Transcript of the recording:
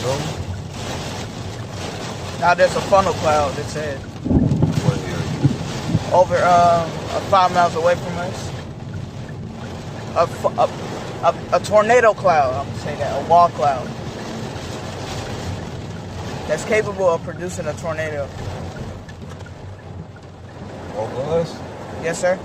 No? Now there's a funnel cloud that said What area? over 5 miles away from us. A tornado cloud, I'm gonna say that, a wall cloud. That's capable of producing a tornado. Over us? Yes, sir.